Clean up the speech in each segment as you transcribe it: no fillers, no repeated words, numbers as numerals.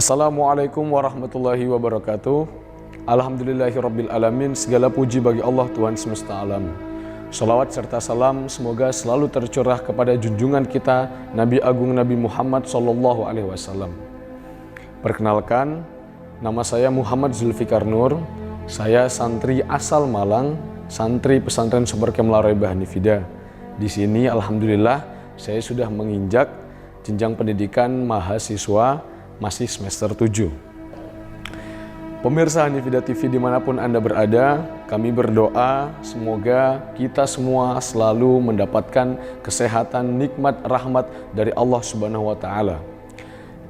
Assalamualaikum warahmatullahi wabarakatuh. Alhamdulillahirabbil alamin. Segala puji bagi Allah Tuhan semesta alam. Shalawat serta salam semoga selalu tercurah kepada junjungan kita Nabi Agung Nabi Muhammad SAW. Perkenalkan, nama saya Muhammad Zulfikar Nur. Saya santri asal Malang, santri pesantren Super Camp Laroibah Hanifida. Di sini alhamdulillah saya sudah menginjak jenjang pendidikan mahasiswa masih semester 7. Pemirsa Hanifida TV dimanapun Anda berada, kami berdoa semoga kita semua selalu mendapatkan kesehatan, nikmat, rahmat dari Allah Subhanahu wa Ta'ala.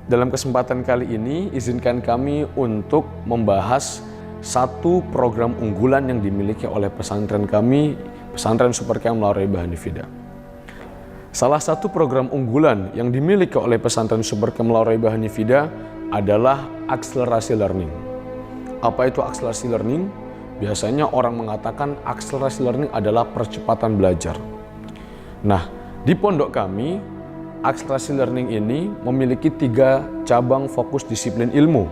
Dalam kesempatan kali ini, izinkan kami untuk membahas satu program unggulan yang dimiliki oleh pesantren kami, pesantren Super Camp Laroibah Hanifida. Salah satu program unggulan yang dimiliki oleh pesantren Super Camp Laroibah Hanifida adalah akselerasi learning. Apa itu akselerasi learning? Biasanya orang mengatakan akselerasi learning adalah percepatan belajar. Nah, di pondok kami, akselerasi learning ini memiliki 3 cabang fokus disiplin ilmu.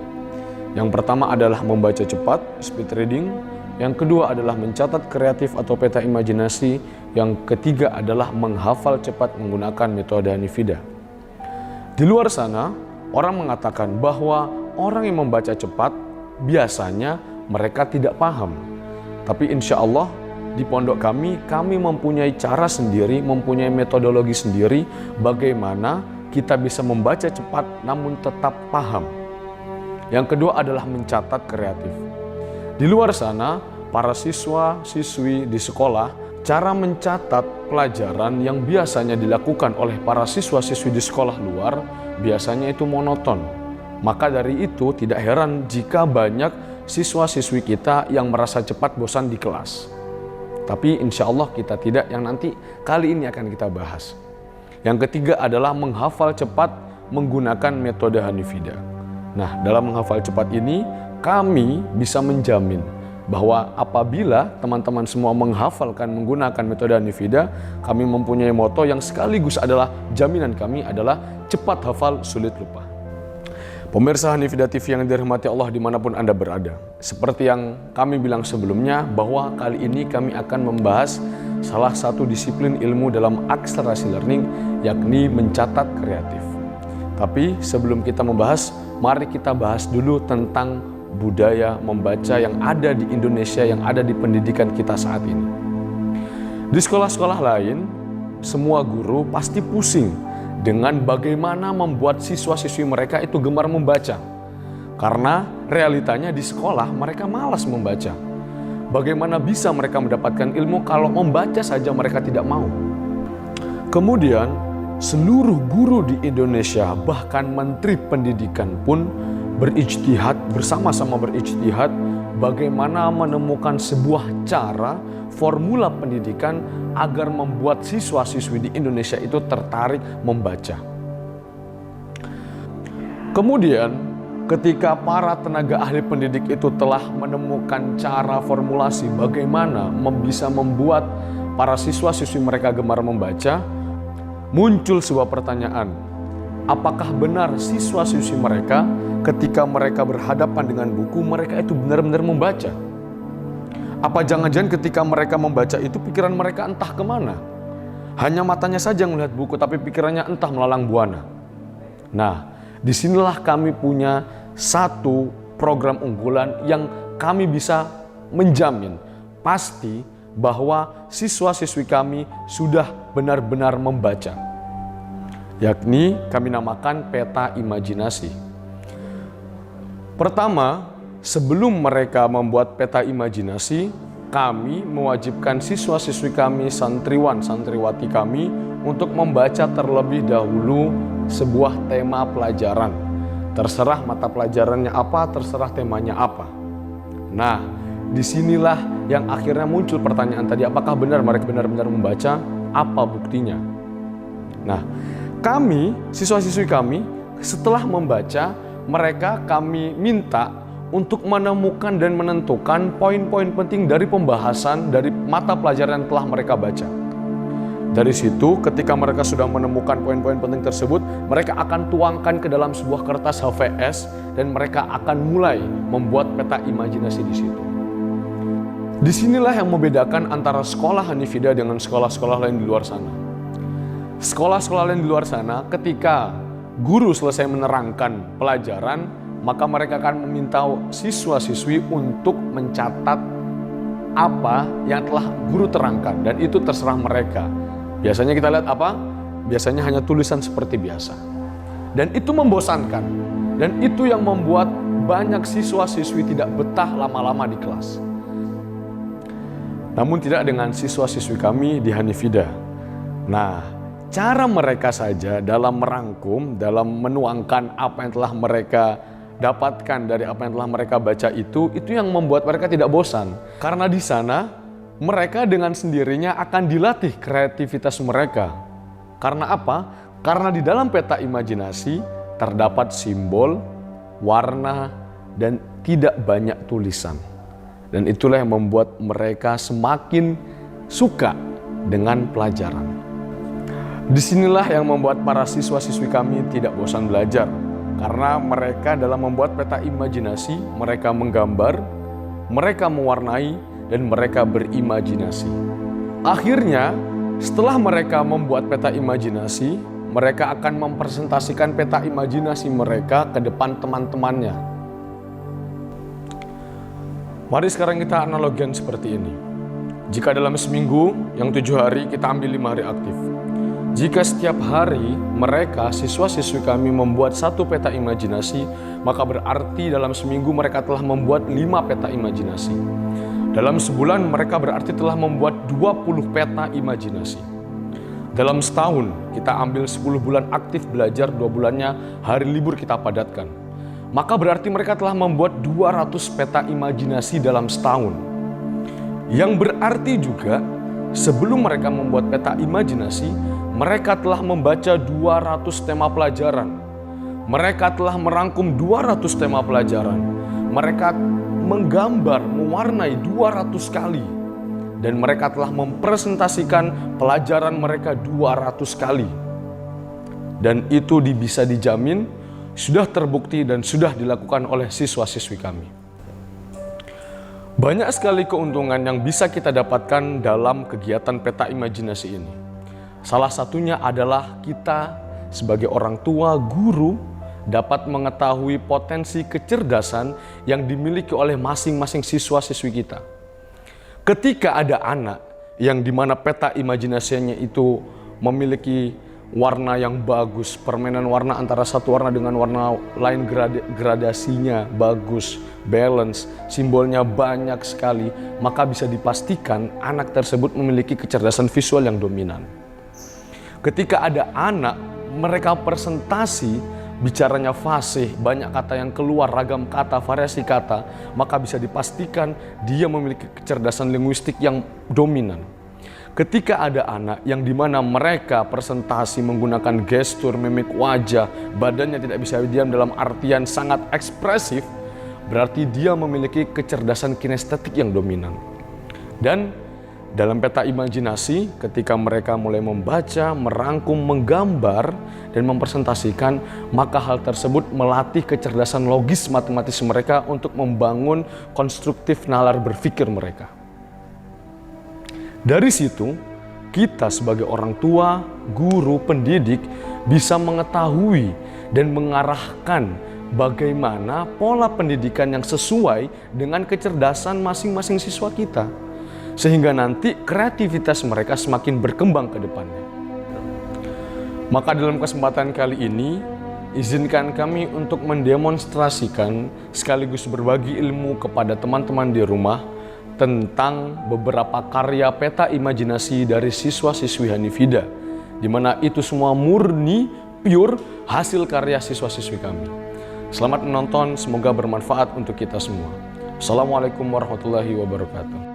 Yang pertama adalah membaca cepat, speed reading. Yang kedua adalah mencatat kreatif atau peta imajinasi. Yang ketiga adalah menghafal cepat menggunakan metode Hanifida. Di luar sana, orang mengatakan bahwa orang yang membaca cepat biasanya mereka tidak paham. Tapi insya Allah di pondok kami mempunyai cara sendiri, mempunyai metodologi sendiri bagaimana kita bisa membaca cepat namun tetap paham. Yang kedua adalah mencatat kreatif. Di luar sana, para siswa-siswi di sekolah, cara mencatat pelajaran yang biasanya dilakukan oleh para siswa-siswi di sekolah luar, biasanya itu monoton. Maka dari itu tidak heran jika banyak siswa-siswi kita yang merasa cepat bosan di kelas. Tapi insya Allah kita tidak, yang nanti kali ini akan kita bahas. Yang ketiga adalah menghafal cepat menggunakan metode Hanifida. Nah, dalam menghafal cepat ini, kami bisa menjamin bahwa apabila teman-teman semua menghafalkan menggunakan metode Hanifida, kami mempunyai moto yang sekaligus adalah jaminan kami adalah cepat hafal, sulit lupa. Pemirsa Hanifida TV yang dirahmati Allah dimanapun Anda berada. Seperti yang kami bilang sebelumnya, bahwa kali ini kami akan membahas salah satu disiplin ilmu dalam akselerasi learning, yakni mencatat kreatif. Tapi sebelum kita membahas, mari kita bahas dulu tentang budaya membaca yang ada di Indonesia, yang ada di pendidikan kita saat ini. Di sekolah-sekolah lain, semua guru pasti pusing dengan bagaimana membuat siswa-siswi mereka itu gemar membaca. Karena realitanya di sekolah mereka malas membaca. Bagaimana bisa mereka mendapatkan ilmu kalau membaca saja mereka tidak mau? Kemudian, seluruh guru di Indonesia, bahkan Menteri Pendidikan pun berijtihad, bersama-sama berijtihad bagaimana menemukan sebuah cara, formula pendidikan agar membuat siswa-siswi di Indonesia itu tertarik membaca. Kemudian, ketika para tenaga ahli pendidik itu telah menemukan cara formulasi bagaimana bisa membuat para siswa-siswi mereka gemar membaca, muncul sebuah pertanyaan. Apakah benar siswa-siswi mereka ketika mereka berhadapan dengan buku, mereka itu benar-benar membaca? Apa jangan-jangan ketika mereka membaca itu pikiran mereka entah kemana? Hanya matanya saja melihat buku, tapi pikirannya entah melalang buana. Nah, disinilah kami punya satu program unggulan yang kami bisa menjamin pasti bahwa siswa-siswi kami sudah benar-benar membaca. Yakni kami namakan peta imajinasi. Pertama, sebelum mereka membuat peta imajinasi, kami mewajibkan siswa-siswi kami, santriwan, santriwati kami untuk membaca terlebih dahulu sebuah tema pelajaran. Terserah mata pelajarannya apa, terserah temanya apa. Nah, disinilah yang akhirnya muncul pertanyaan tadi, apakah benar mereka benar-benar membaca? Apa buktinya? Nah, kami, siswa-siswi kami, setelah membaca, mereka kami minta untuk menemukan dan menentukan poin-poin penting dari pembahasan dari mata pelajaran yang telah mereka baca. Dari situ ketika mereka sudah menemukan poin-poin penting tersebut, mereka akan tuangkan ke dalam sebuah kertas HVS dan mereka akan mulai membuat peta imajinasi di situ. Disinilah yang membedakan antara sekolah Hanifidah dengan sekolah-sekolah lain di luar sana. Sekolah-sekolah lain di luar sana ketika guru selesai menerangkan pelajaran, maka mereka akan meminta siswa-siswi untuk mencatat apa yang telah guru terangkan dan itu terserah mereka. Biasanya kita lihat apa? Biasanya hanya tulisan seperti biasa. Dan itu membosankan. Dan itu yang membuat banyak siswa-siswi tidak betah lama-lama di kelas. Namun tidak dengan siswa-siswi kami di Hanifidah. Nah, cara mereka saja dalam merangkum, dalam menuangkan apa yang telah mereka dapatkan dari apa yang telah mereka baca itu yang membuat mereka tidak bosan. Karena di sana mereka dengan sendirinya akan dilatih kreativitas mereka. Karena apa? Karena di dalam peta imajinasi terdapat simbol, warna, dan tidak banyak tulisan. Dan itulah yang membuat mereka semakin suka dengan pelajaran. Disinilah yang membuat para siswa-siswi kami tidak bosan belajar. Karena mereka dalam membuat peta imajinasi, mereka menggambar, mereka mewarnai, dan mereka berimajinasi. Akhirnya, setelah mereka membuat peta imajinasi, mereka akan mempresentasikan peta imajinasi mereka ke depan teman-temannya. Mari sekarang kita analogikan seperti ini. Jika dalam seminggu yang 7 hari kita ambil 5 hari aktif. Jika setiap hari mereka, siswa-siswi kami membuat 1 peta imajinasi, maka berarti dalam seminggu mereka telah membuat 5 peta imajinasi. Dalam sebulan mereka berarti telah membuat 20 peta imajinasi. Dalam setahun kita ambil 10 bulan aktif belajar, 2 bulannya hari libur kita padatkan. Maka berarti mereka telah membuat 200 peta imajinasi dalam setahun. Yang berarti juga sebelum mereka membuat peta imajinasi, mereka telah membaca 200 tema pelajaran. Mereka telah merangkum 200 tema pelajaran. Mereka menggambar, mewarnai 200 kali. Dan mereka telah mempresentasikan pelajaran mereka 200 kali. Dan itu bisa dijamin, sudah terbukti dan sudah dilakukan oleh siswa-siswi kami. Banyak sekali keuntungan yang bisa kita dapatkan dalam kegiatan peta imajinasi ini. Salah satunya adalah kita sebagai orang tua, guru, dapat mengetahui potensi kecerdasan yang dimiliki oleh masing-masing siswa-siswi kita. Ketika ada anak yang dimana peta imajinasinya itu memiliki warna yang bagus, permainan warna antara satu warna dengan warna lain gradasinya bagus, balance, simbolnya banyak sekali, maka bisa dipastikan anak tersebut memiliki kecerdasan visual yang dominan. Ketika ada anak, mereka presentasi, bicaranya fasih, banyak kata yang keluar, ragam kata, variasi kata, maka bisa dipastikan dia memiliki kecerdasan linguistik yang dominan. Ketika ada anak yang dimana mereka presentasi menggunakan gestur, mimik wajah, badannya tidak bisa diam dalam artian sangat ekspresif, berarti dia memiliki kecerdasan kinestetik yang dominan. Dan dalam peta imajinasi, ketika mereka mulai membaca, merangkum, menggambar, dan mempresentasikan, maka hal tersebut melatih kecerdasan logis matematis mereka untuk membangun konstruktif nalar berpikir mereka. Dari situ, kita sebagai orang tua, guru, pendidik bisa mengetahui dan mengarahkan bagaimana pola pendidikan yang sesuai dengan kecerdasan masing-masing siswa kita. Sehingga nanti kreativitas mereka semakin berkembang ke depannya. Maka dalam kesempatan kali ini, izinkan kami untuk mendemonstrasikan sekaligus berbagi ilmu kepada teman-teman di rumah tentang beberapa karya peta imajinasi dari siswa-siswi Hanifidah, di mana itu semua murni, pure hasil karya siswa-siswi kami. Selamat menonton, semoga bermanfaat untuk kita semua. Assalamualaikum warahmatullahi wabarakatuh.